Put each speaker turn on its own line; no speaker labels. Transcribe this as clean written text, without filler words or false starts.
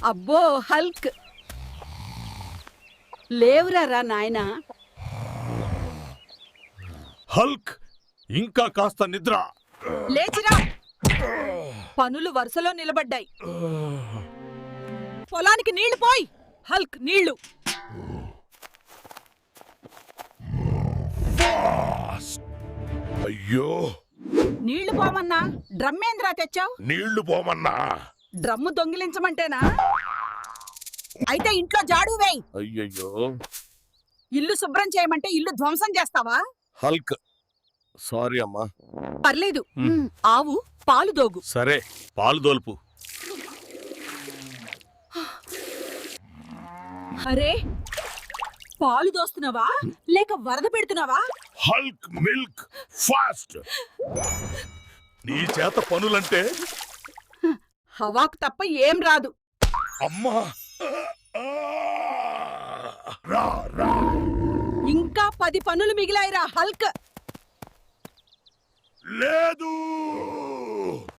అబ్బో హల్క్ లేవురా నాయనా.
హల్క్ ఇంకా కాస్త నిద్ర.
లేచిరా. పనులు వరుసలో నిలబడ్డాయి. పొలానికి నీళ్లు పోయి. హల్క్ నీళ్లు.
అయ్యో,
నీళ్లు పోమన్నా డ్రమ్మేంద్రా తెచ్చావు?
నీళ్లు పోమన్నా.
డ్రమ్ము దొంగిలించమంటేనా? అయితే ఇంట్లో జాడు వేయి.
అయ్యయ్యో.
ఇల్లు శుభ్రం చేయమంటే ఇల్లు ధ్వంసం చేస్తావా?
హల్క్ సారీ అమ్మా.
పర్లేదు. ఆవు పాలు దోగు.
సరే, పాలు దోల్పు.
అరే, పాలు దోస్తున్నావా లేక వరద పెడుతున్నావా?
Hulk milk fast. నీ చేత పనులంటే
హవాకు తప్ప ఏం రాదు.
అమ్మా. రా రా.
ఇంకా 10 పనులు మిగిలాయిరా హల్క్.
లేదు.